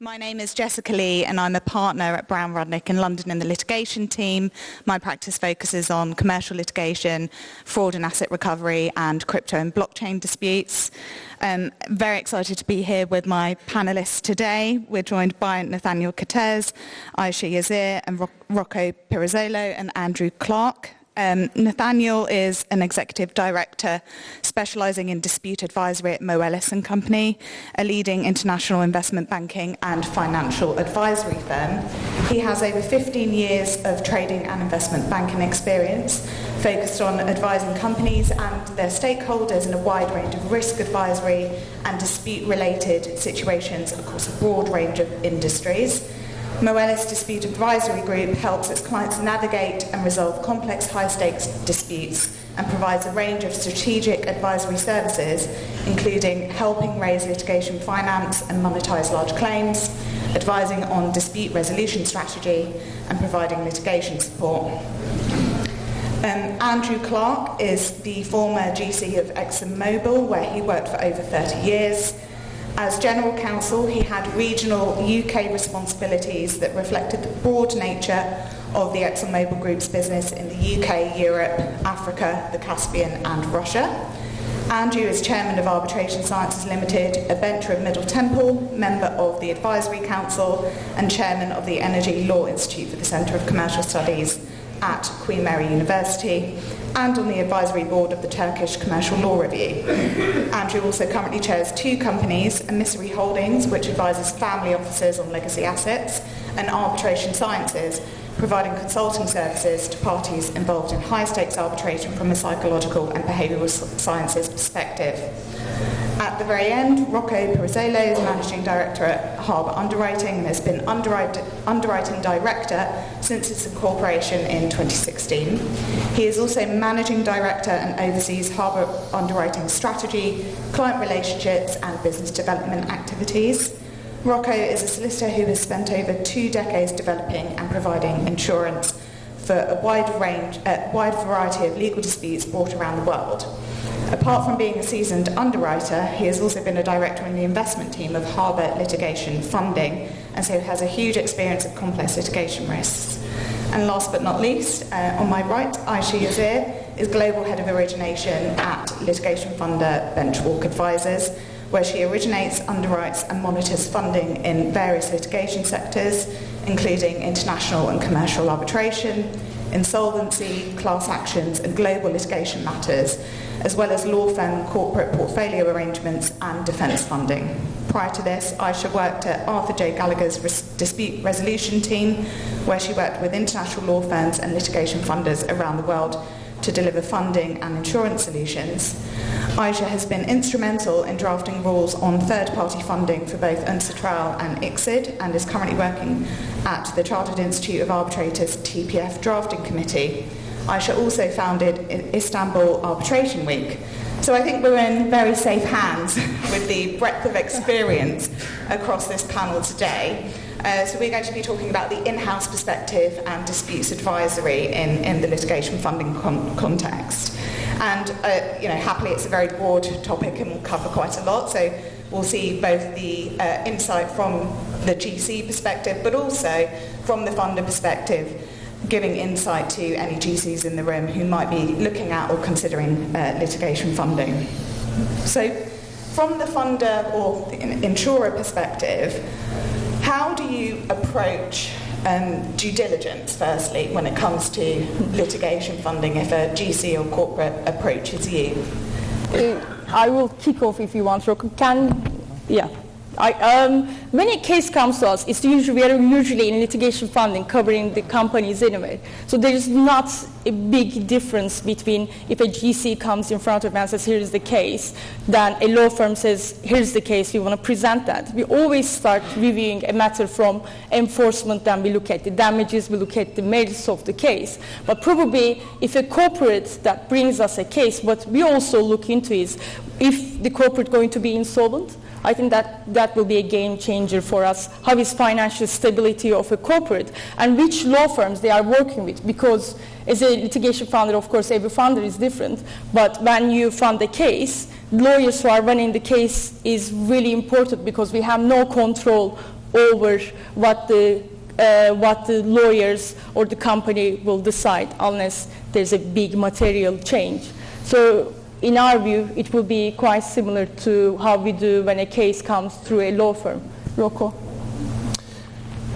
My name is Jessica Lee and I'm a partner at Brown Rudnick in London in the litigation team. My practice focuses on commercial litigation, fraud and asset recovery and crypto and blockchain disputes. Very excited to be here with my panelists today. We're joined by Nathaniel Catez, Ayse Yazir and Rocco Pirozzolo and Andrew Clarke. Nathaniel is an executive director specialising in dispute advisory at Moelis and Company, a leading international investment banking and financial advisory firm. He has over 15 years of trading and investment banking experience, focused on advising companies and their stakeholders in a wide range of risk advisory and dispute-related situations across a broad range of industries. Moelis Dispute Advisory Group helps its clients navigate and resolve complex high-stakes disputes and provides a range of strategic advisory services, including helping raise litigation finance and monetize large claims, advising on dispute resolution strategy, and providing litigation support. Andrew Clarke is the former GC of ExxonMobil, where he worked for over 30 years. As General Counsel, he had regional UK responsibilities that reflected the broad nature of the ExxonMobil Group's business in the UK, Europe, Africa, the Caspian and Russia. Andrew is Chairman of Arbitration Sciences Limited, a bencher of Middle Temple, member of the Advisory Council and Chairman of the Energy Law Institute for the Centre of Commercial Studies at Queen Mary University, and on the advisory board of the Turkish Commercial Law Review. Andrew also currently chairs two companies, Emissary Holdings, which advises family offices on legacy assets, and Arbitration Sciences, providing consulting services to parties involved in high-stakes arbitration from a psychological and behavioural sciences perspective. At the very end, Rocco Pirozzolo is Managing Director at Harbour Underwriting and has been Underwriting Director since its incorporation in 2016. He is also Managing Director and oversees Harbour Underwriting strategy, client relationships and business development activities. Rocco is a solicitor who has spent over 2 decades developing and providing insurance for a wide variety of legal disputes brought around the world. Apart from being a seasoned underwriter, he has also been a director in the investment team of Harbour Litigation Funding, and so has a huge experience of complex litigation risks. And last but not least, on my right, Ayse Yazir is Global Head of Origination at litigation funder Benchmark Advisors, where she originates, underwrites and monitors funding in various litigation sectors, including international and commercial arbitration, insolvency, class actions and global litigation matters, as well as law firm corporate portfolio arrangements and defence funding. Prior to this, Ayse worked at Arthur J. Gallagher's dispute resolution team, where she worked with international law firms and litigation funders around the world to deliver funding and insurance solutions. Ayse has been instrumental in drafting rules on third-party funding for both UNCITRAL and ICSID, and is currently working at the Chartered Institute of Arbitrators TPF Drafting Committee. Ayse also founded Istanbul Arbitration Week. So I think we're in very safe hands with the breadth of experience across this panel today. So we're going to be talking about the in-house perspective and disputes advisory in the litigation funding context. And happily it's a very broad topic and we'll cover quite a lot. So we'll see both the insight from the GC perspective, but also from the funder perspective, giving insight to any GCs in the room who might be looking at or considering litigation funding. So from the funder or the insurer perspective, how do you approach due diligence, firstly, when it comes to litigation funding if a GC or corporate approaches you? I will kick off if you want, Rocco. When a case comes to us, we are usually in litigation funding covering the companies anyway. So there is not a big difference between if a GC comes in front of me and says, here is the case, then a law firm says, here's the case, we want to present that. We always start reviewing a matter from enforcement, then we look at the damages, we look at the merits of the case. But probably if a corporate that brings us a case, what we also look into is if the corporate going to be insolvent. I think that will be a game changer for us. How is financial stability of a corporate and which law firms they are working with? Because as a litigation funder, of course, every funder is different. But when you fund a case, lawyers who are running the case is really important because we have no control over what the lawyers or the company will decide, unless there's a big material change. So in our view, it will be quite similar to how we do when a case comes through a law firm. Rocco?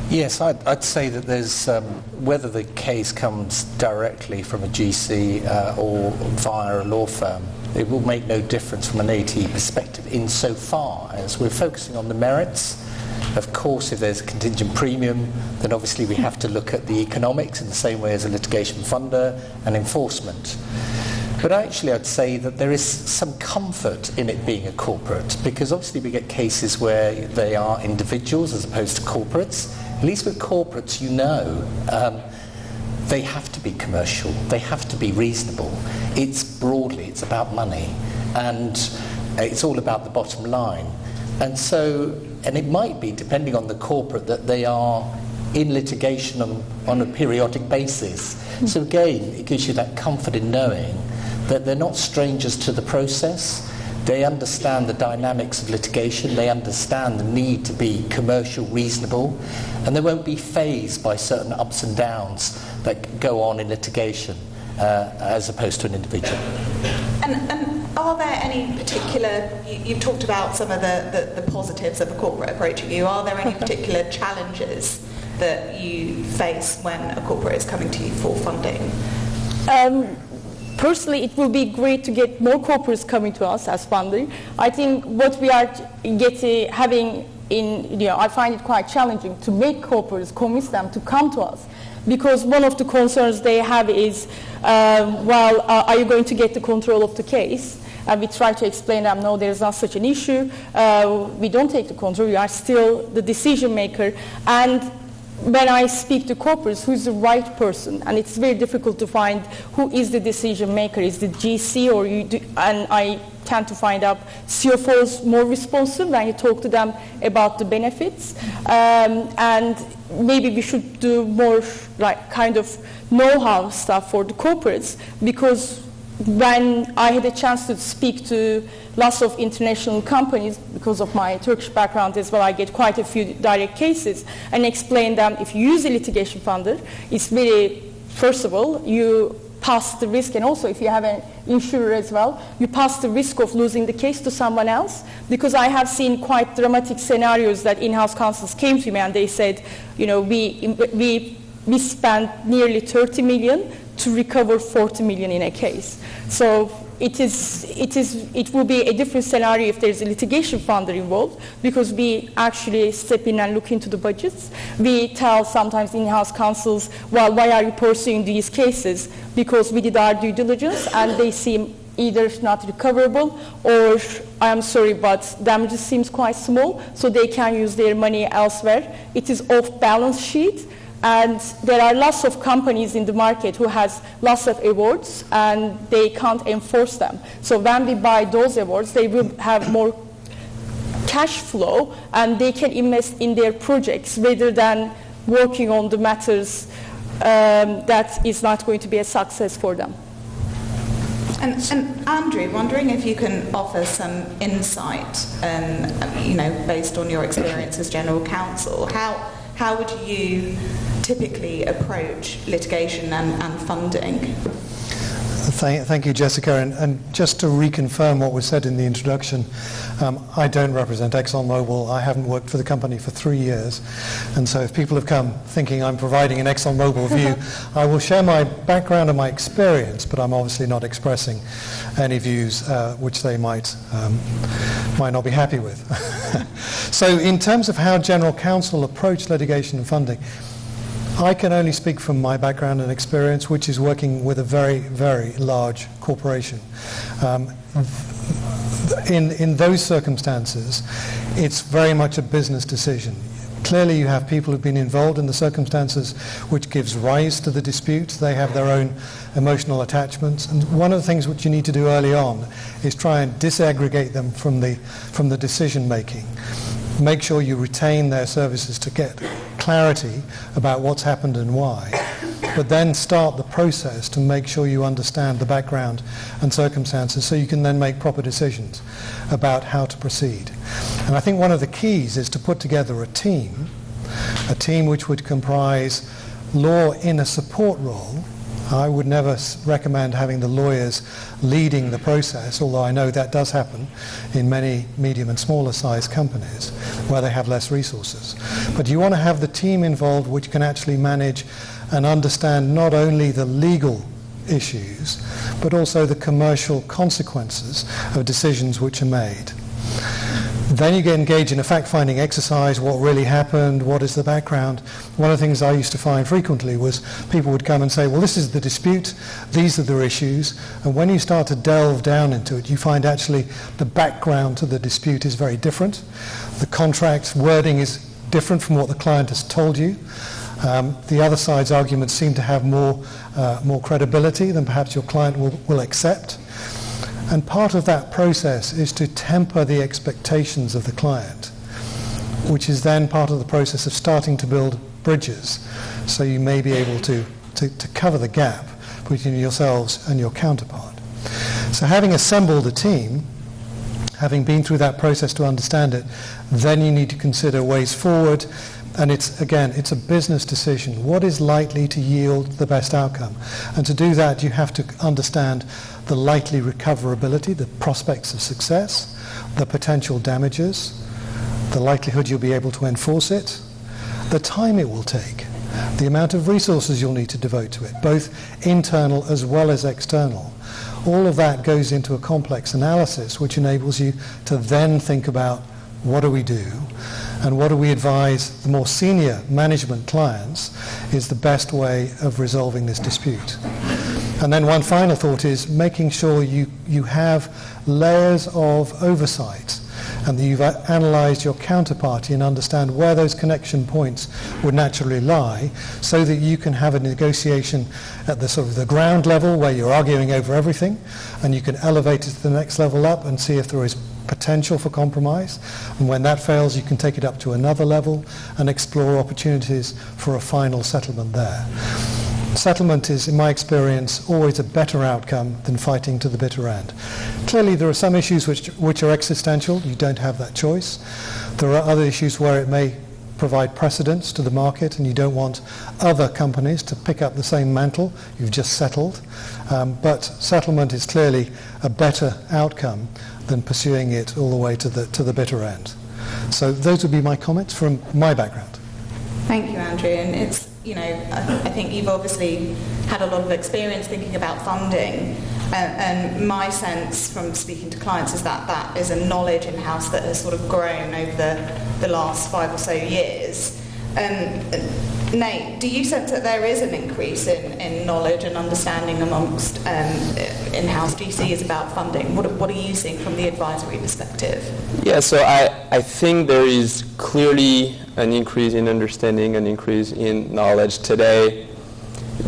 Yes, I'd say that there's, whether the case comes directly from a GC or via a law firm, it will make no difference from an ATE perspective insofar as we're focusing on the merits. Of course, if there's a contingent premium, then obviously we have to look at the economics in the same way as a litigation funder and enforcement. But actually I'd say that there is some comfort in it being a corporate, because obviously we get cases where they are individuals as opposed to corporates. At least with corporates, you know, they have to be commercial, they have to be reasonable. It's about money, and it's all about the bottom line. And it might be, depending on the corporate, that they are in litigation on a periodic basis. So again, it gives you that comfort in knowing that they're not strangers to the process. They understand the dynamics of litigation, they understand the need to be commercial, reasonable, and they won't be fazed by certain ups and downs that go on in litigation as opposed to an individual. And are there any particular, you've talked about some of the positives of a corporate approaching you, are there any particular challenges that you face when a corporate is coming to you for funding? Personally, it will be great to get more corporates coming to us as funding. I think what we are having I find it quite challenging to make corporates, convince them to come to us. Because one of the concerns they have is, are you going to get the control of the case? And we try to explain them, no, there's not such an issue. We don't take the control, we are still the decision maker. And when I speak to corporates, who's the right person? And it's very difficult to find who is the decision maker. Is the GC or you do, and I tend to find out CFOs more responsive when you talk to them about the benefits. And maybe we should do more like kind of know-how stuff for the corporates, because when I had a chance to speak to lots of international companies, because of my Turkish background as well, I get quite a few direct cases, and explain them, if you use a litigation funder, it's very, first of all, you pass the risk, and also if you have an insurer as well, you pass the risk of losing the case to someone else, because I have seen quite dramatic scenarios that in-house counsels came to me and they said, we spent nearly 30 million to recover 40 million in a case. So it will be a different scenario if there's a litigation funder involved, because we actually step in and look into the budgets. We tell sometimes in-house counsels, well, why are you pursuing these cases? Because we did our due diligence and they seem either not recoverable, or I'm sorry, but damages seems quite small, so they can use their money elsewhere. It is off balance sheet. And there are lots of companies in the market who has lots of awards and they can't enforce them. So when we buy those awards, they will have more cash flow and they can invest in their projects rather than working on the matters that is not going to be a success for them. And Andrew, wondering if you can offer some insight, based on your experience as General Counsel, how would you typically approach litigation and funding? Thank you, Jessica. And just to reconfirm what was said in the introduction, I don't represent ExxonMobil. I haven't worked for the company for 3 years. And so if people have come thinking I'm providing an ExxonMobil view, I will share my background and my experience, but I'm obviously not expressing any views which they might not be happy with. So in terms of how General Counsel approach litigation and funding, I can only speak from my background and experience, which is working with a very, very large corporation. In those circumstances, it's very much a business decision. Clearly you have people who've been involved in the circumstances which gives rise to the dispute. They have their own emotional attachments. And one of the things which you need to do early on is try and disaggregate them from the decision making. Make sure you retain their services to get clarity about what's happened and why. but then start the process to make sure you understand the background and circumstances so you can then make proper decisions about how to proceed. And I think one of the keys is to put together a team which would comprise law in a support role. I would never recommend having the lawyers leading the process, although I know that does happen in many medium and smaller sized companies where they have less resources. But you want to have the team involved which can actually manage and understand not only the legal issues, but also the commercial consequences of decisions which are made. Then you get engaged in a fact-finding exercise, what really happened, what is the background. One of the things I used to find frequently was people would come and say, well, this is the dispute, these are the issues, and when you start to delve down into it, you find actually the background to the dispute is very different. The contract wording is different from what the client has told you. The other side's arguments seem to have more credibility than perhaps your client will accept. And part of that process is to temper the expectations of the client, which is then part of the process of starting to build bridges, so you may be able to cover the gap between yourselves and your counterpart. So having assembled a team, having been through that process to understand it, then you need to consider ways forward. And it's a business decision. What is likely to yield the best outcome? And to do that, you have to understand the likely recoverability, the prospects of success, the potential damages, the likelihood you'll be able to enforce it, the time it will take, the amount of resources you'll need to devote to it, both internal as well as external. All of that goes into a complex analysis which enables you to then think about what do we do, and what do we advise the more senior management clients is the best way of resolving this dispute. And then one final thought is making sure you have layers of oversight and that you've analysed your counterparty and understand where those connection points would naturally lie, so that you can have a negotiation at the sort of the ground level where you're arguing over everything, and you can elevate it to the next level up and see if there is potential for compromise, and when that fails you can take it up to another level and explore opportunities for a final settlement there. Settlement is, in my experience, always a better outcome than fighting to the bitter end. Clearly there are some issues which are existential, you don't have that choice. There are other issues where it may provide precedence to the market and you don't want other companies to pick up the same mantle you've just settled. But settlement is clearly a better outcome than pursuing it all the way to the bitter end. So those would be my comments from my background. Thank you, Andrew. And it's, I think you've obviously had a lot of experience thinking about funding, and my sense from speaking to clients is that that is a knowledge in-house that has sort of grown over the last 5 or so years. Nate, do you sense that there is an increase in knowledge and understanding amongst in-house GCs about funding? What are you seeing from the advisory perspective? Yeah, so I think there is clearly an increase in understanding, an increase in knowledge. Today,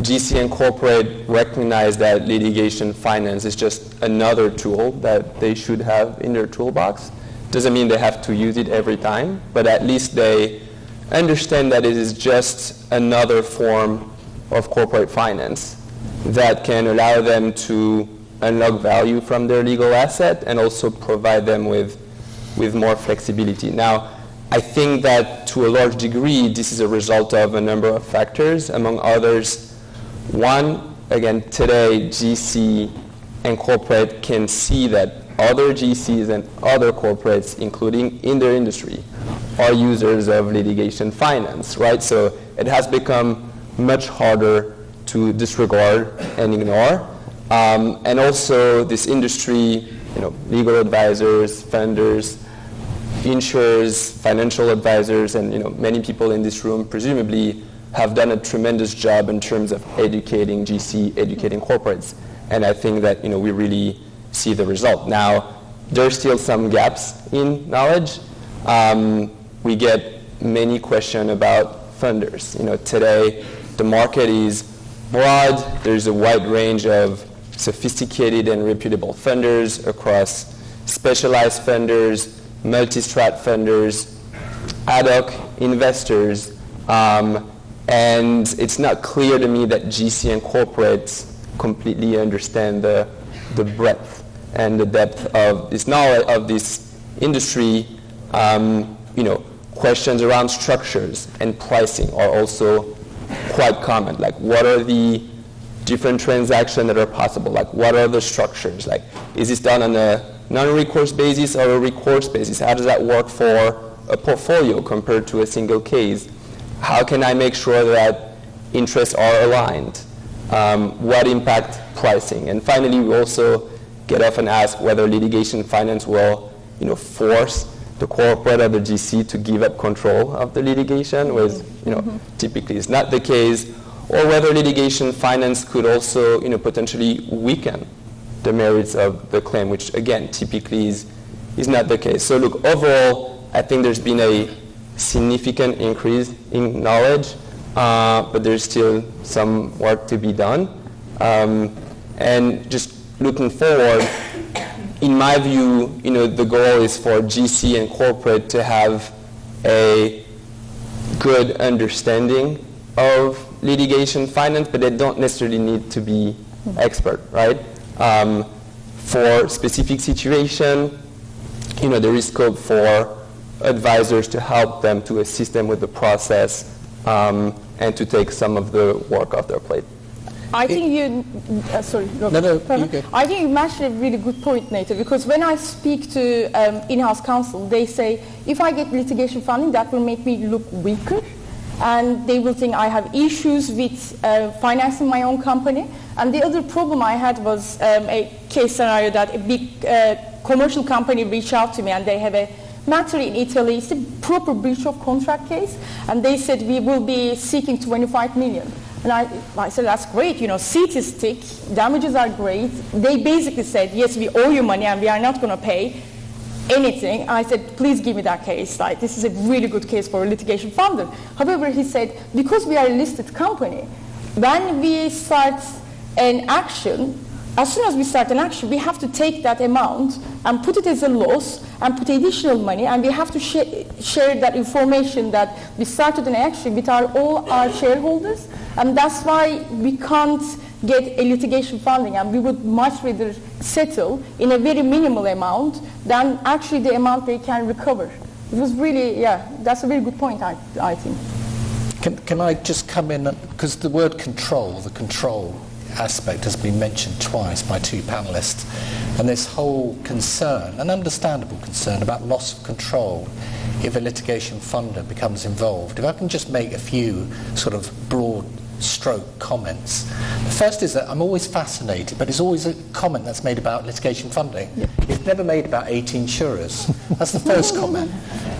GC and corporate recognize that litigation finance is just another tool that they should have in their toolbox. Doesn't mean they have to use it every time, but at least they understand that it is just another form of corporate finance that can allow them to unlock value from their legal asset and also provide them with more flexibility. Now, I think that to a large degree, this is a result of a number of factors, among others. One, again, today, GC and corporate can see that other GCs and other corporates, including in their industry, are users of litigation finance, right? So it has become much harder to disregard and ignore. And also this industry, legal advisors, funders, insurers, financial advisors, and many people in this room presumably have done a tremendous job in terms of educating GC, educating corporates. And I think that we really see the result. Now, there are still some gaps in knowledge. We get many questions about funders. Today the market is broad. There's a wide range of sophisticated and reputable funders across specialized funders, multi-strat funders, ad hoc investors, and And it's not clear to me that GC and corporates completely understand the breadth and the depth of this knowledge of this industry. Questions around structures and pricing are also quite common. Like, what are the different transactions that are possible? Like, what are the structures? Like, is this done on a non-recourse basis or a recourse basis? How does that work for a portfolio compared to a single case? How can I make sure that interests are aligned? What impact pricing? And finally, we also get often asked whether litigation finance will, force the corporate or the GC to give up control of the litigation, whereas, typically it's not the case, or whether litigation finance could also, potentially weaken the merits of the claim, which again, typically is not the case. So look, overall, I think there's been a significant increase in knowledge, but there's still some work to be done. And just looking forward, in my view, the goal is for GC and corporate to have a good understanding of litigation finance, but they don't necessarily need to be expert, right? For specific situation, there is scope for advisors to help them, to assist them with the process, and to take some of the work off their plate. I think you, sorry, Rocco. No, you go. I think you mentioned a really good point, Nathan, because when I speak to in-house counsel, they say, if I get litigation funding, that will make me look weaker, and they will think I have issues with financing my own company. And the other problem I had was a case scenario that a big commercial company reached out to me, and they have a matter in Italy. It's a proper breach of contract case, and they said we will be seeking 25 million. And I said, that's great, seat is thick, damages are great. They basically said, yes, we owe you money and we are not going to pay anything. I said, please give me that case. Like, this is a really good case for a litigation funder. However, he said, because we are a listed company, when we start an action, as soon as we start an action, we have to take that amount and put it as a loss and put additional money, and we have to share that information that we started an action with all our shareholders, and that's why we can't get a litigation funding, and we would much rather settle in a very minimal amount than actually the amount they can recover. It was really, that's a very good point, I think. Can I just come in, because the word control, the control aspect has been mentioned twice by two panelists, and this whole concern, an understandable concern about loss of control if a litigation funder becomes involved. If I can just make a few sort of broad stroke comments. The first is that I'm always fascinated, but it's always a comment that's made about litigation funding. It's never made about 8 insurers. That's the first comment.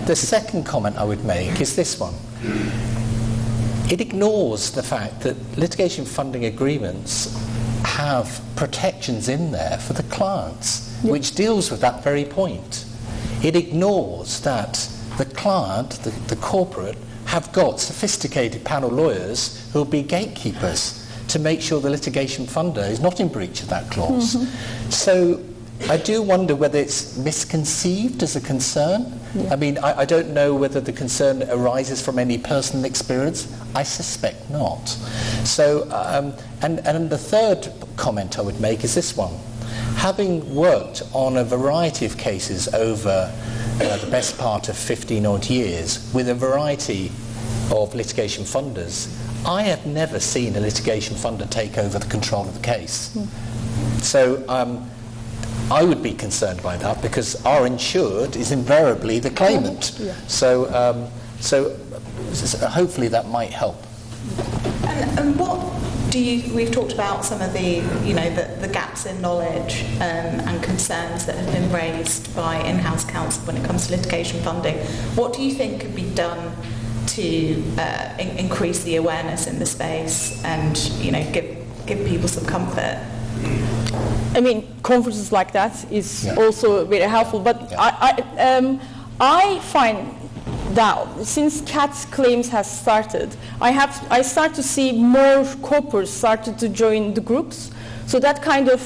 The second comment I would make is this one. It ignores the fact that litigation funding agreements have protections in there for the clients, which deals with that very point. It ignores that the client, the corporate, have got sophisticated panel lawyers who will be gatekeepers to make sure the litigation funder is not in breach of that clause. So I do wonder whether it's misconceived as a concern. I mean, I don't know whether the concern arises from any personal experience. I suspect not. So, and the third comment I would make is this one. Having worked on a variety of cases over the best part of 15 odd years with a variety of litigation funders, I have never seen a litigation funder take over the control of the case. So I would be concerned by that, because our insured is invariably the claimant. So hopefully that might help. And what do you, we've talked about some of the, the gaps in knowledge and concerns that have been raised by in-house counsel when it comes to litigation funding. What do you think could be done to increase the awareness in the space and, give people some comfort? I mean, conferences like that is also very helpful, but I find that since CAT's claims has started, I start to see more corporates started to join the groups. So that kind of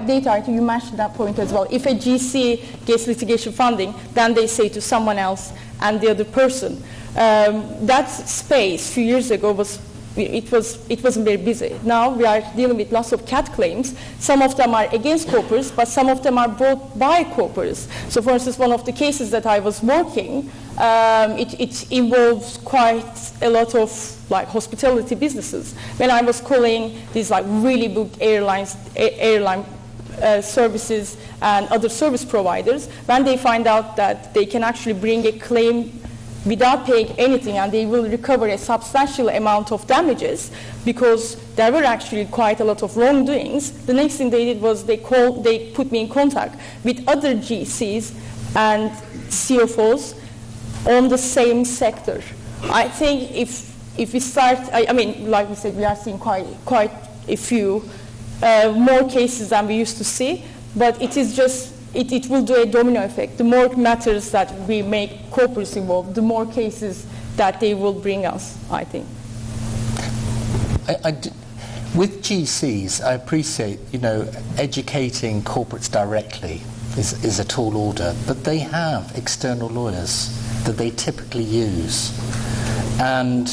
data, I think you mentioned that point as well. If a GC gets litigation funding, then they say to someone else and the other person. That space a few years ago wasn't very busy. Now we are dealing with lots of CAT claims. Some of them are against corporates, but some of them are brought by corporates. So for instance, one of the cases that I was working, it involves quite a lot of like hospitality businesses. When I was calling these like really big airline services and other service providers, when they find out that they can actually bring a claim without paying anything and they will recover a substantial amount of damages because there were actually quite a lot of wrongdoings, the next thing they did was they put me in contact with other GCs and CFOs on the same sector. I think if we start, I mean, like we said, we are seeing quite a few more cases than we used to see, but it is just, it will do a domino effect. The more matters that we make corporates involved, the more cases that they will bring us, I think. With GCs, I appreciate, educating corporates directly is a tall order, but they have external lawyers that they typically use. And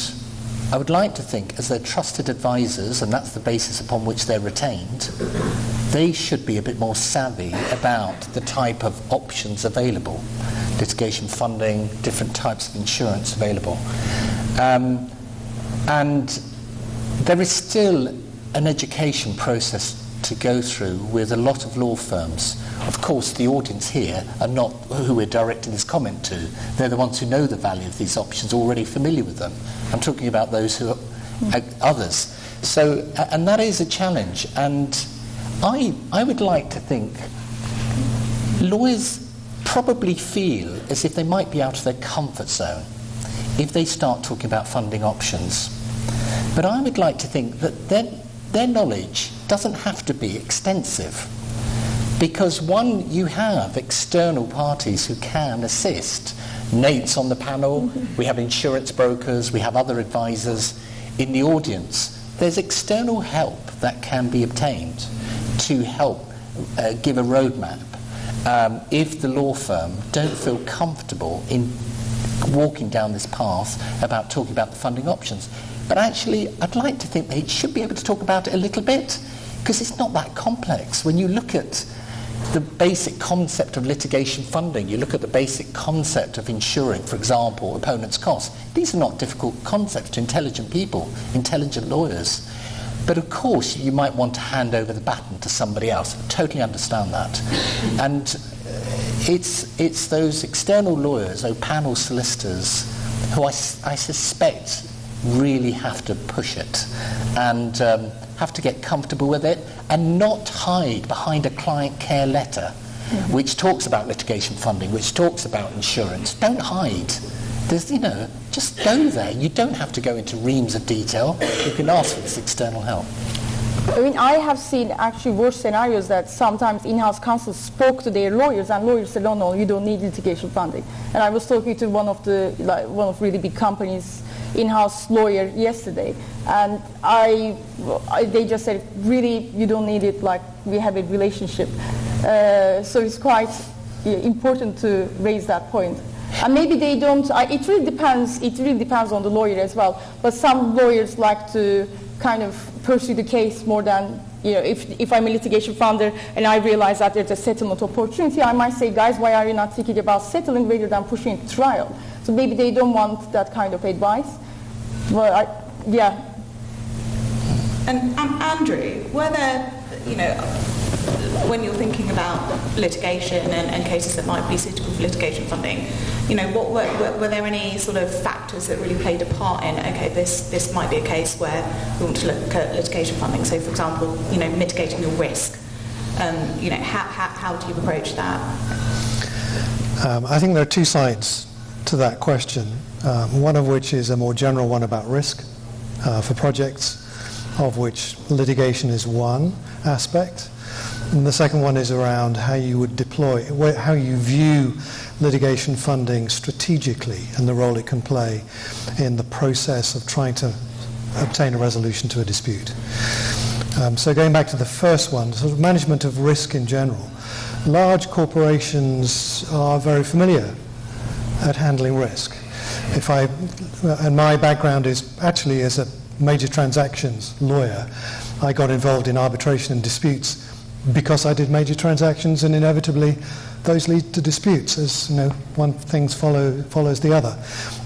I would like to think, as their trusted advisors, and that's the basis upon which they're retained, they should be a bit more savvy about the type of options available, litigation funding, different types of insurance available. And there is still an education process to go through with a lot of law firms. Of course, the audience here are not who we're directing this comment to. They're the ones who know the value of these options, already familiar with them. I'm talking about those who are others. So, and that is a challenge. And I would like to think lawyers probably feel as if they might be out of their comfort zone if they start talking about funding options. But I would like to think that their knowledge doesn't have to be extensive, because one, you have external parties who can assist. Nate's on the panel, we have insurance brokers, we have other advisors in the audience. There's external help that can be obtained to help give a roadmap if the law firm don't feel comfortable in walking down this path about talking about the funding options. But actually, I'd like to think they should be able to talk about it a little bit, because it's not that complex. When you look at the basic concept of litigation funding, you look at the basic concept of insuring, for example, opponents' costs. These are not difficult concepts to intelligent people, intelligent lawyers. But of course, you might want to hand over the baton to somebody else. I totally understand that. And it's those external lawyers, those panel solicitors, who I suspect really have to push it and have to get comfortable with it and not hide behind a client care letter which talks about litigation funding, which talks about insurance. Don't hide. There's, just go there. You don't have to go into reams of detail. You can ask for this external help. I mean, I have seen actually worse scenarios that sometimes in-house counsel spoke to their lawyers and lawyers said, no, you don't need litigation funding. And I was talking to one of really big companies' in-house lawyer yesterday, and they just said, really, you don't need it, like we have a relationship. So it's quite important to raise that point. And maybe they don't, it really depends on the lawyer as well, but some lawyers like to kind of pursue the case more than, if I'm a litigation funder and I realize that there's a settlement opportunity, I might say, guys, why are you not thinking about settling rather than pushing it to trial? So maybe they don't want that kind of advice. But yeah. And Andrew, were there, when you're thinking about litigation and cases that might be suitable for litigation funding, were there any sort of factors that really played a part in, okay, this might be a case where we want to look at litigation funding? So, for example, mitigating your risk. How do you approach that? I think there are two sides to that question. One of which is a more general one about risk for projects, of which litigation is one aspect. And the second one is around how you would deploy, how you view litigation funding strategically and the role it can play in the process of trying to obtain a resolution to a dispute. So going back to the first one, sort of management of risk in general. Large corporations are very familiar at handling risk. And my background is actually as a major transactions lawyer. I got involved in arbitration and disputes because I did major transactions, and inevitably those lead to disputes, as one thing follows the other.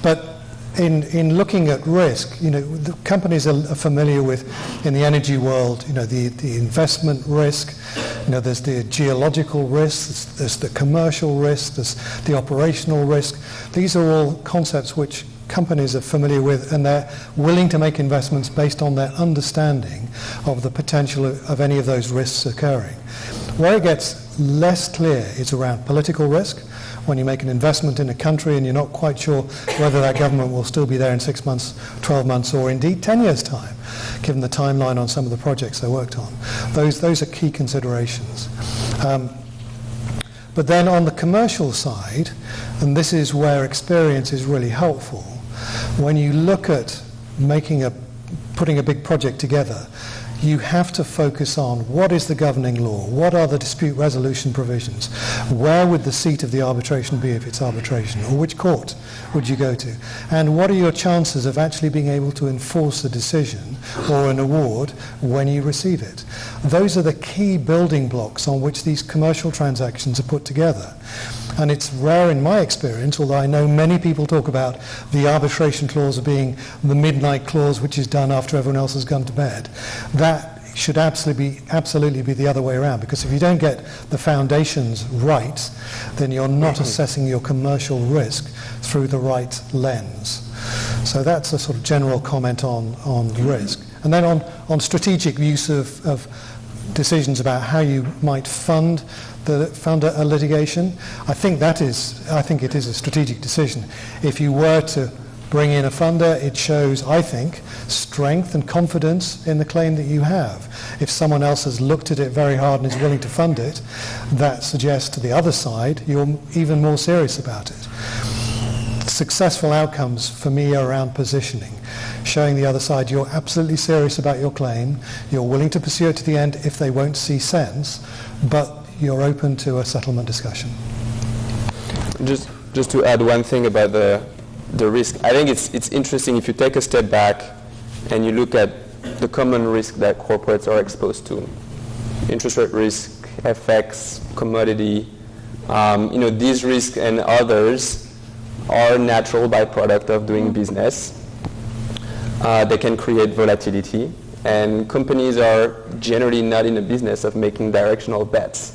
But in looking at risk, the companies are familiar with, in the energy world, the investment risk, there's the geological risk, there's the commercial risk, there's the operational risk. These are all concepts which companies are familiar with, and they're willing to make investments based on their understanding of the potential of any of those risks occurring. Where it gets less clear is around political risk. When you make an investment in a country and you're not quite sure whether that government will still be there in 6 months, 12 months, or indeed 10 years' time, given the timeline on some of the projects they worked on. Those are key considerations. But then on the commercial side, and this is where experience is really helpful, when you look at putting a big project together, you have to focus on what is the governing law, what are the dispute resolution provisions, where would the seat of the arbitration be if it's arbitration, or which court would you go to, and what are your chances of actually being able to enforce a decision or an award when you receive it. Those are the key building blocks on which these commercial transactions are put together. And it's rare in my experience, although I know many people talk about the arbitration clause being the midnight clause which is done after everyone else has gone to bed. That should absolutely be the other way around, because if you don't get the foundations right, then you're not assessing your commercial risk through the right lens. So that's a sort of general comment on risk. And then on strategic use of decisions about how you might fund a litigation, I think it is a strategic decision. If you were to bring in a funder, it shows, I think, strength and confidence in the claim that you have. If someone else has looked at it very hard and is willing to fund it, that suggests to the other side you're even more serious about it. Successful outcomes for me are around positioning, showing the other side you're absolutely serious about your claim, you're willing to pursue it to the end if they won't see sense, but you're open to a settlement discussion. Just to add one thing about the risk, I think it's interesting if you take a step back and you look at the common risk that corporates are exposed to. Interest rate risk, FX, commodity, these risks and others are natural byproduct of doing business. They can create volatility, and companies are generally not in the business of making directional bets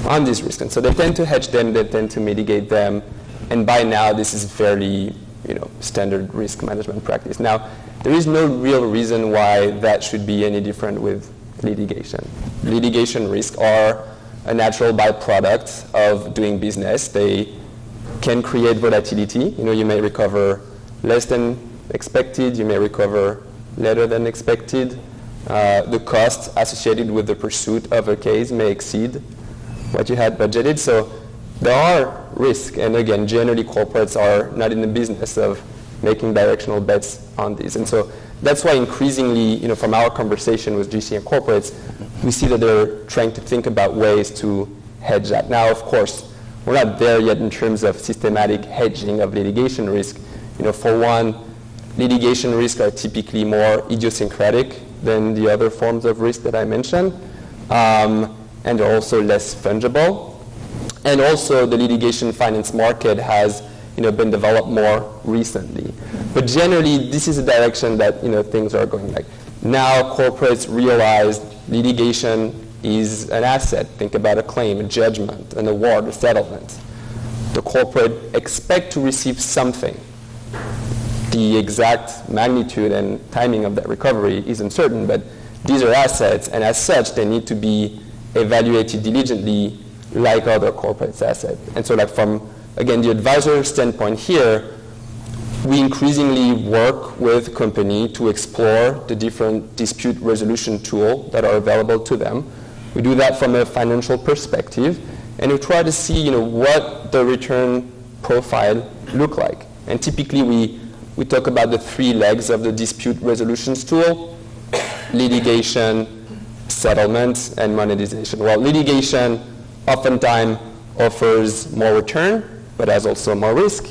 on these risks. And so they tend to hedge them, they tend to mitigate them, and by now this is fairly standard risk management practice. Now, there is no real reason why that should be any different with litigation. Litigation risks are a natural byproduct of doing business. They can create volatility. You may recover less than expected, you may recover later than expected. The costs associated with the pursuit of a case may exceed what you had budgeted. So there are risks, and again, generally corporates are not in the business of making directional bets on these. And so that's why increasingly, from our conversation with GC and corporates, we see that they're trying to think about ways to hedge that. Now, of course, we're not there yet in terms of systematic hedging of litigation risk. For one, litigation risks are typically more idiosyncratic than the other forms of risk that I mentioned, and they're also less fungible. And also, the litigation finance market has been developed more recently. But generally, this is a direction that things are going. Like now, corporates realize litigation is an asset. Think about a claim, a judgment, an award, a settlement. The corporate expect to receive something. The exact magnitude and timing of that recovery is uncertain, but these are assets, and as such, they need to be evaluated diligently like other corporate assets. And so from, again, the advisor standpoint here, we increasingly work with company to explore the different dispute resolution tools that are available to them. We do that from a financial perspective, and we try to see what the return profile look like. And typically we talk about the three legs of the dispute resolution tool: litigation, settlement, and monetization. Well, litigation oftentimes offers more return, but has also more risk.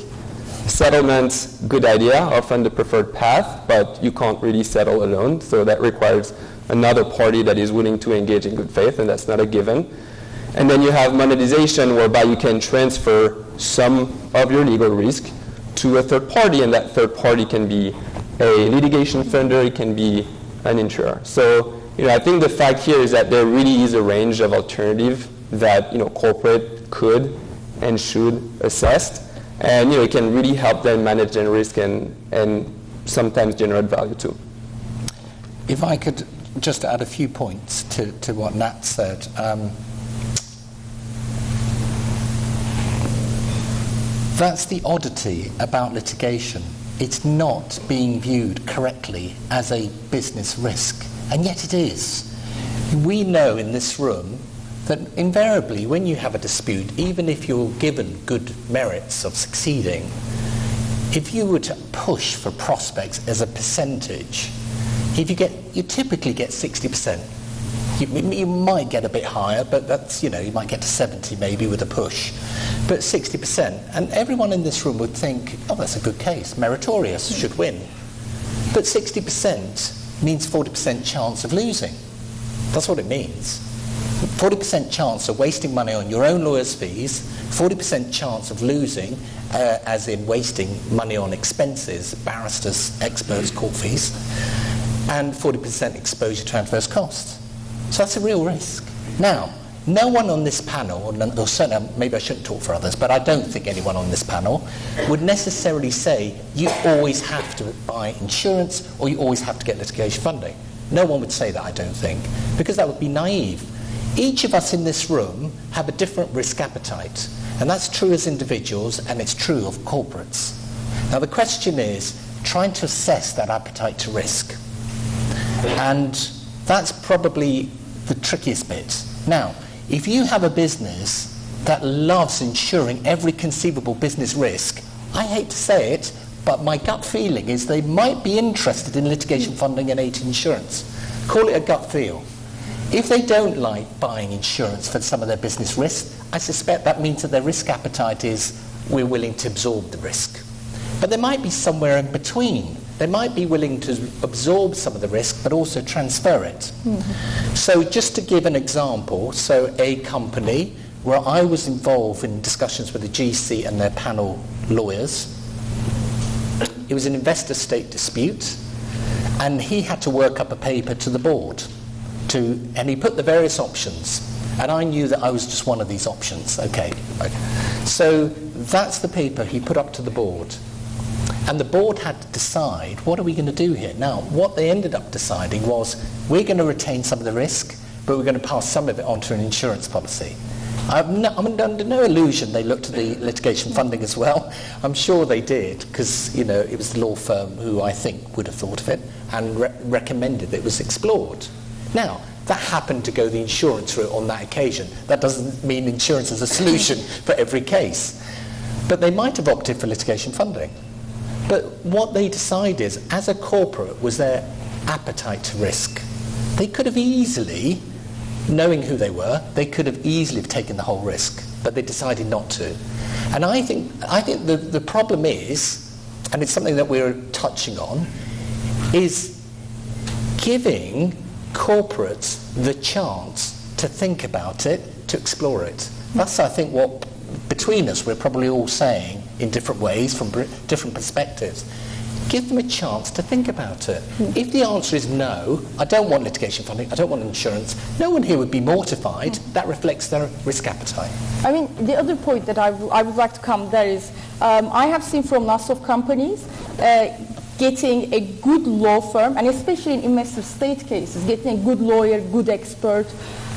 Settlement, good idea, often the preferred path, but you can't really settle alone, so that requires another party that is willing to engage in good faith, and that's not a given. And then you have monetization, whereby you can transfer some of your legal risk to a third party, and that third party can be a litigation funder, it can be an insurer. So, I think the fact here is that there really is a range of alternative that, corporate could and should assess, and, it can really help them manage their risk and sometimes generate value too. If I could just add a few points to what Nat said. That's the oddity about litigation. It's not being viewed correctly as a business risk, and yet it is. We know in this room that invariably when you have a dispute, even if you're given good merits of succeeding, if you were to push for prospects as a percentage, you typically get 60%. You might get a bit higher, but that's, you might get to 70 maybe with a push. But 60%, and everyone in this room would think, oh, that's a good case, meritorious, should win. But 60% means 40% chance of losing. That's what it means. 40% chance of wasting money on your own lawyer's fees, 40% chance of losing, as in wasting money on expenses, barristers, experts, court fees, and 40% exposure to adverse costs. So that's a real risk. Now, no one on this panel, or certainly maybe I shouldn't talk for others, but I don't think anyone on this panel would necessarily say you always have to buy insurance or you always have to get litigation funding. No one would say that, I don't think, because that would be naive. Each of us in this room have a different risk appetite, and that's true as individuals and it's true of corporates. Now the question is trying to assess that appetite to risk, and that's probably the trickiest bit. Now, if you have a business that loves insuring every conceivable business risk, I hate to say it, but my gut feeling is they might be interested in litigation funding and AT insurance. Call it a gut feel. If they don't like buying insurance for some of their business risks, I suspect that means that their risk appetite is we're willing to absorb the risk. But there might be somewhere in between. They might be willing to absorb some of the risk, but also transfer it. Mm-hmm. So just to give an example, so a company where I was involved in discussions with the GC and their panel lawyers, it was an investor-state dispute, and he had to work up a paper to the board, and he put the various options, and I knew that I was just one of these options. Okay. So that's the paper he put up to the board. And the board had to decide, what are we going to do here? Now, what they ended up deciding was, we're going to retain some of the risk, but we're going to pass some of it onto an insurance policy. I'm under no illusion they looked at the litigation funding as well. I'm sure they did, because it was the law firm who I think would have thought of it and recommended that it was explored. Now, that happened to go the insurance route on that occasion. That doesn't mean insurance is a solution for every case. But they might have opted for litigation funding. But what they decided as a corporate was their appetite to risk. They could have easily, knowing who they were, they could have easily taken the whole risk, but they decided not to. And I think the problem is, and it's something that we're touching on, is giving corporates the chance to think about it, to explore it. That's, I think, what between us we're probably all saying in different ways from different perspectives. Give them a chance to think about it. If the answer is no, I don't want litigation funding, I don't want insurance, no one here would be mortified. That reflects their risk appetite. I mean, the other point that I would like to come there is, I have seen from lots of companies getting a good law firm, and especially in investor state cases, getting a good lawyer, good expert,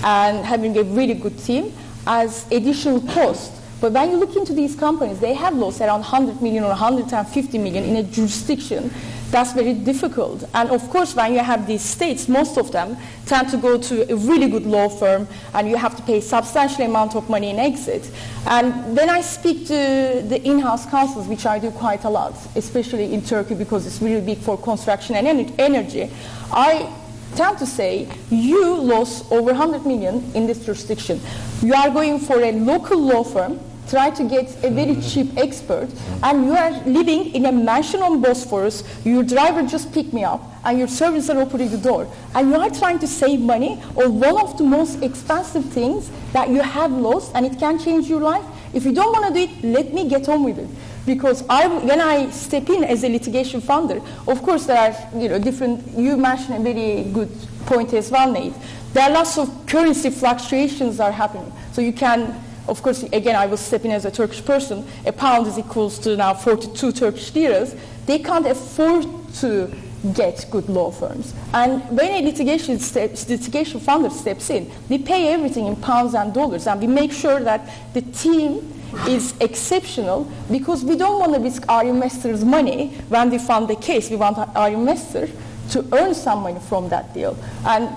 and having a really good team as additional cost. But when you look into these companies, they have lost around 100 million or 150 million in a jurisdiction. That's very difficult. And of course, when you have these states, most of them tend to go to a really good law firm, and you have to pay a substantial amount of money in exit. And when I speak to the in-house counsels, which I do quite a lot, especially in Turkey because it's really big for construction and energy, I tend to say, you lost over 100 million in this jurisdiction. You are going for a local law firm try to get a very cheap expert, and you are living in a mansion on Bosphorus, your driver just picked me up, and your servants are opening the door, and you are trying to save money on one of the most expensive things that you have lost, and it can change your life. If you don't want to do it, let me get on with it. Because when I step in as a litigation funder, of course there are different, you mentioned a very good point as well, Nate. There are lots of currency fluctuations are happening. So you can, of course, again, I will step in as a Turkish person, a pound is equals to now 42 Turkish liras. They can't afford to get good law firms. And when a litigation funder steps in, we pay everything in pounds and dollars, and we make sure that the team is exceptional, because we don't want to risk our investors' money when we fund the case. We want our investor to earn some money from that deal. And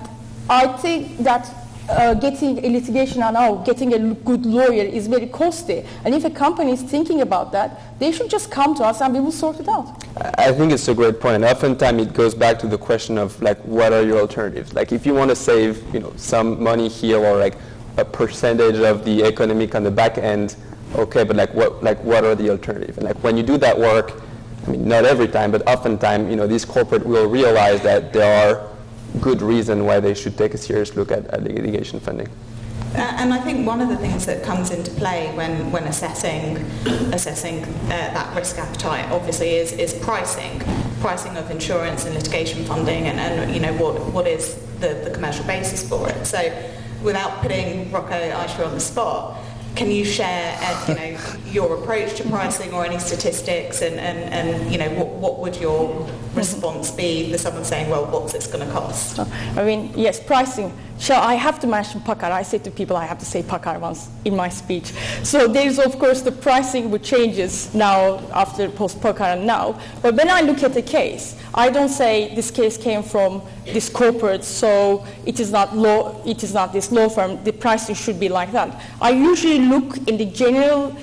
I think that getting a litigation and getting a good lawyer is very costly. And if a company is thinking about that, they should just come to us and we will sort it out. I think it's a great point. And oftentimes it goes back to the question of what are your alternatives? If you want to save some money here, or a percentage of the economic on the back end, okay, but what are the alternatives? And when you do that work, I mean, not every time, but oftentimes, these corporate will realize that there are good reasons why they should take a serious look at litigation funding. And I think one of the things that comes into play when assessing that risk appetite, obviously, is pricing of insurance and litigation funding, and what is the commercial basis for it. So, without putting Rocco, Ayse on the spot, can you share your approach to pricing or any statistics, and what would your response be to someone saying, well, what's this going to cost? I mean, yes, pricing. So I have to mention Pakar. I say to people I have to say Pakar once in my speech. So there's, of course, the pricing which changes now after post-Pakar and now. But when I look at the case, I don't say this case came from this corporate, so it is not this law firm, the pricing should be like that. I usually look in the general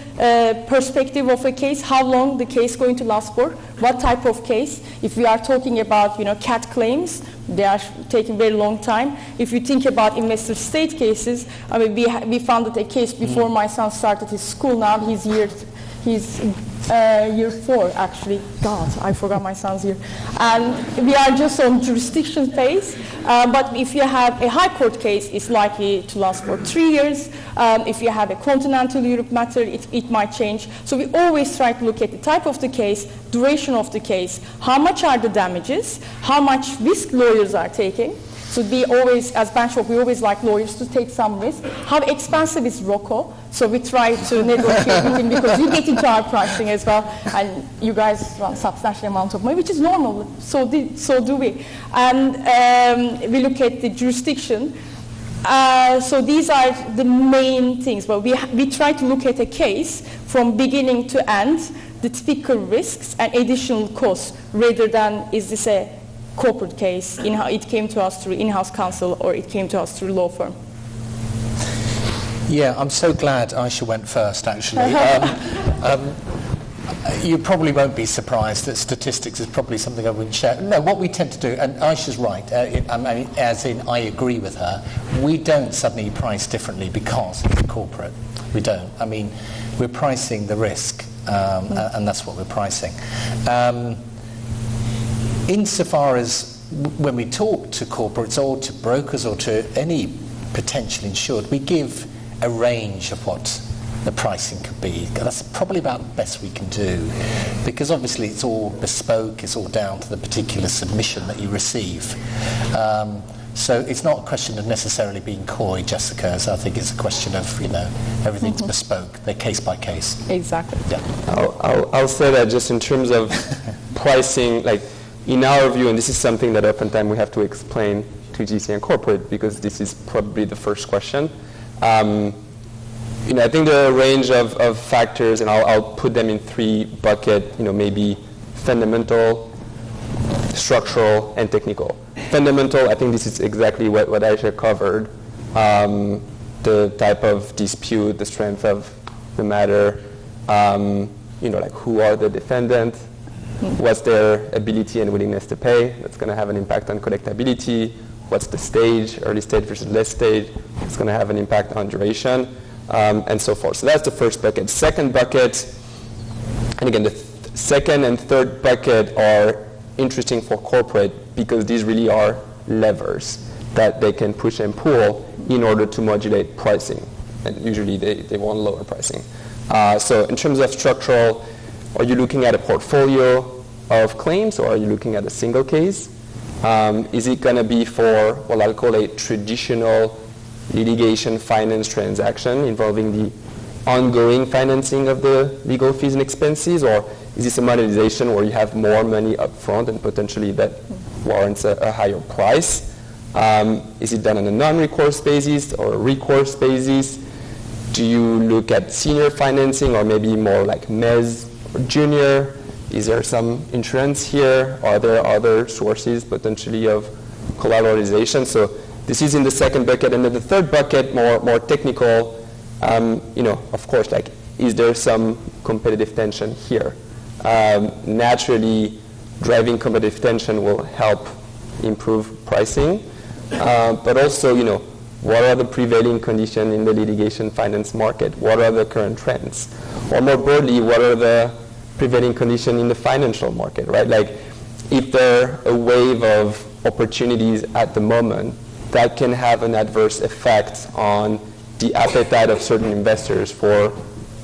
perspective of a case, how long the case is going to last for, what type of case. If we are talking about CAT claims, they are taking very long time. If you think about investor state cases, I mean, we funded a case before my son started his school. Now he's year 4, actually. God, I forgot my son's year. And we are just on jurisdiction phase. But if you have a high court case, it's likely to last for 3 years. If you have a continental Europe matter, it might change. So we always try to look at the type of the case, duration of the case, how much are the damages, how much risk lawyers are taking. So we always, as Banshop, we always like lawyers to take some risk. How expensive is Rocco? So we try to negotiate with him, because you get into our pricing as well, and you guys want substantial amount of money, which is normal. So do we. And we look at the jurisdiction. So these are the main things. But we try to look at a case from beginning to end, the typical risks and additional costs, rather than is this a corporate case, it came to us through in-house counsel, or it came to us through law firm. Yeah, I'm so glad Ayse went first, actually. You probably won't be surprised that statistics is probably something I wouldn't share. No, what we tend to do, and Ayse's right, as in I agree with her, we don't suddenly price differently because it's corporate. We don't. I mean, we're pricing the risk, and that's what we're pricing. Insofar as when we talk to corporates or to brokers or to any potential insured, we give a range of what the pricing could be. That's probably about the best we can do, because obviously it's all bespoke, it's all down to the particular submission that you receive. So it's not a question of necessarily being coy, Jessica, as I think it's a question of, everything's bespoke, they're case by case. Exactly. Yeah. I'll say that just in terms of pricing, in our view, and this is something that oftentimes we have to explain to GC and corporate, because this is probably the first question. I think there are a range of factors, and I'll put them in 3 buckets, maybe fundamental, structural, and technical. Fundamental, I think this is exactly what Ayse covered. The type of dispute, the strength of the matter, who are the defendants, what's their ability and willingness to pay. That's going to have an impact on collectability. What's the stage, early stage versus late stage. It's going to have an impact on duration. and so forth. So that's the first bucket. Second bucket, and again, the second and third bucket are interesting for corporate because these really are levers that they can push and pull in order to modulate pricing. And usually they want lower pricing. So in terms of structural, are you looking at a portfolio of claims or are you looking at a single case? Is it going to be for what I'll call a traditional litigation finance transaction involving the ongoing financing of the legal fees and expenses, or is this a monetization where you have more money up front and potentially that warrants a higher price? Is it done on a non-recourse basis or a recourse basis? Do you look at senior financing or maybe more like mezz or junior? Is there some insurance here? Are there other sources potentially of collateralization? So this is in the second bucket. And then the third bucket, more technical, of course, like, is there some competitive tension here? Naturally, driving competitive tension will help improve pricing. But also, what are the prevailing conditions in the litigation finance market? What are the current trends? Or more broadly, what are the prevailing conditions in the financial market, right? Like, if there are a wave of opportunities at the moment, that can have an adverse effect on the appetite of certain investors for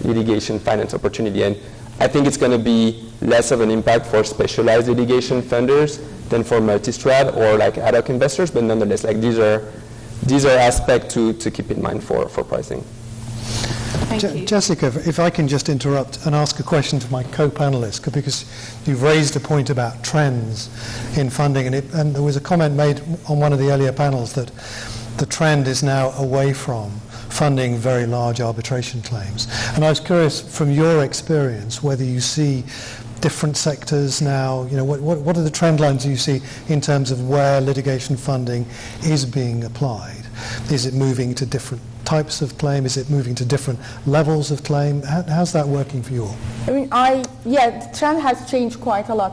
litigation finance opportunity. And I think it's going to be less of an impact for specialized litigation funders than for multi-strat or like ad hoc investors, but nonetheless, like these are aspects to keep in mind for pricing. Thank you. Jessica, if I can just interrupt and ask a question to my co-panelists, because you've raised a point about trends in funding, and there was a comment made on one of the earlier panels that the trend is now away from funding very large arbitration claims. And I was curious, from your experience, whether you see different sectors now, what are the trend lines you see in terms of where litigation funding is being applied? Is it moving to different types of claim? Is it moving to different levels of claim? How's that working for you all? The trend has changed quite a lot.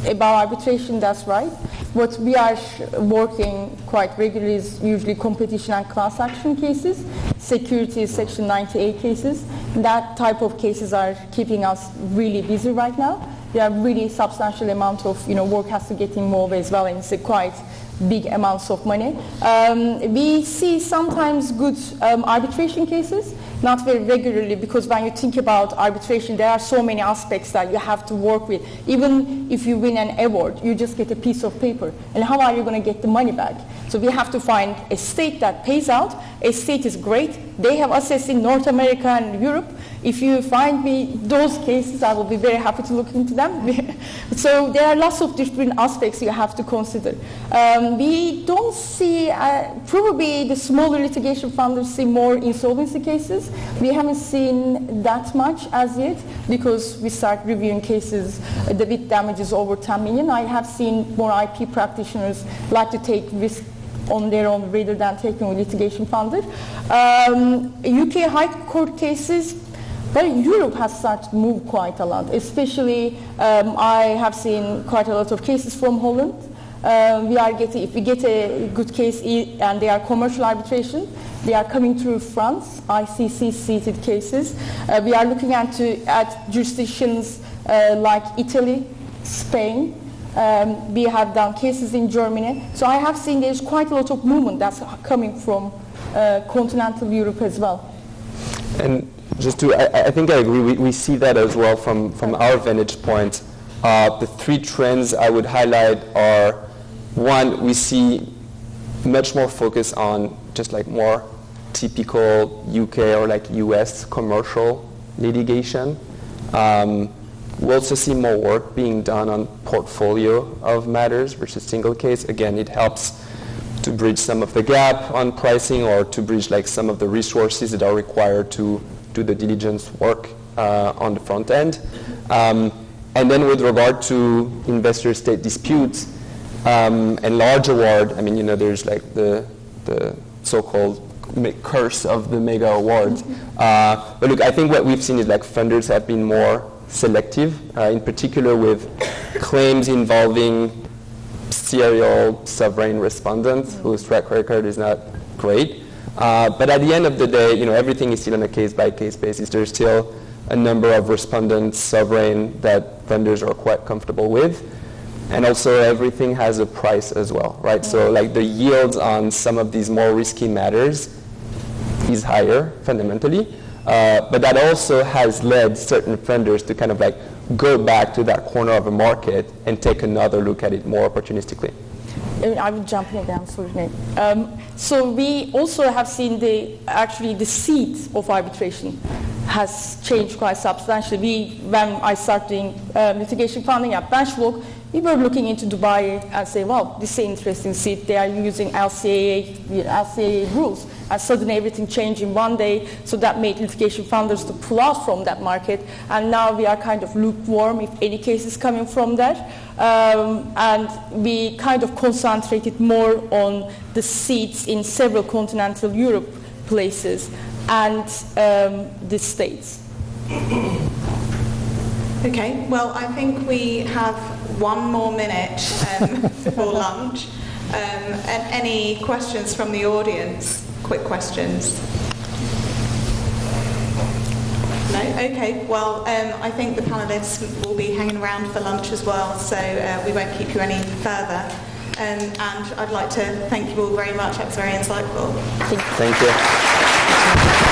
About arbitration, that's right. What we are working quite regularly is usually competition and class action cases, securities, Section 98 cases. That type of cases are keeping us really busy right now. There are really substantial amount of work has to get involved as well, and it's a quite big amounts of money. We see sometimes good arbitration cases, not very regularly, because when you think about arbitration, there are so many aspects that you have to work with. Even if you win an award, you just get a piece of paper. And how are you going to get the money back? So we have to find a state that pays out. A state is great. They have assets in North America and Europe. If you find me those cases, I will be very happy to look into them. So there are lots of different aspects you have to consider. We don't see, probably the smaller litigation funders see more insolvency cases. We haven't seen that much as yet because we start reviewing cases with damages over 10 million. I have seen more IP practitioners like to take risk on their own rather than taking a litigation funder. UK High Court cases, but Europe has started to move quite a lot, especially I have seen quite a lot of cases from Holland. If we get a good case and they are commercial arbitration, they are coming through France, ICC-seated cases. We are looking at jurisdictions like Italy, Spain. We have done cases in Germany. So I have seen there's quite a lot of movement that's coming from continental Europe as well. And I think I agree. We see that as well from our vantage point. The three trends I would highlight are, one, we see much more focus on just like more typical UK or like US commercial litigation. We also see more work being done on portfolio of matters versus single case. Again, it helps to bridge some of the gap on pricing or to bridge like some of the resources that are required to do the diligence work on the front end. And then with regard to investor-state disputes and large award, there's like the so-called curse of the mega awards. But look, I think what we've seen is like funders have been more selective, in particular with claims involving serial sovereign respondents whose track record is not great. But at the end of the day, everything is still on a case-by-case basis. There's still a number of respondents, sovereign, that vendors are quite comfortable with. And also everything has a price as well, right? So like the yields on some of these more risky matters is higher fundamentally. But that also has led certain funders to kind of like go back to that corner of a market and take another look at it more opportunistically. I will jump in again, sorry, Nick. So we also have seen the seat of arbitration has changed quite substantially. When I started doing litigation funding at Benchmark, we were looking into Dubai and say, well, this is an interesting seat. They are using LCAA rules. And suddenly everything changed in one day, so that made litigation funders to pull out from that market. And now we are kind of lukewarm if any case is coming from that. And we kind of concentrated more on the seats in several continental Europe places and the States. Okay, well, I think we have 1 more minute before lunch. Any questions from the audience? Quick questions. No? Okay, well, I think the panelists will be hanging around for lunch as well, so we won't keep you any further. And I'd like to thank you all very much. That was very insightful. Thank you.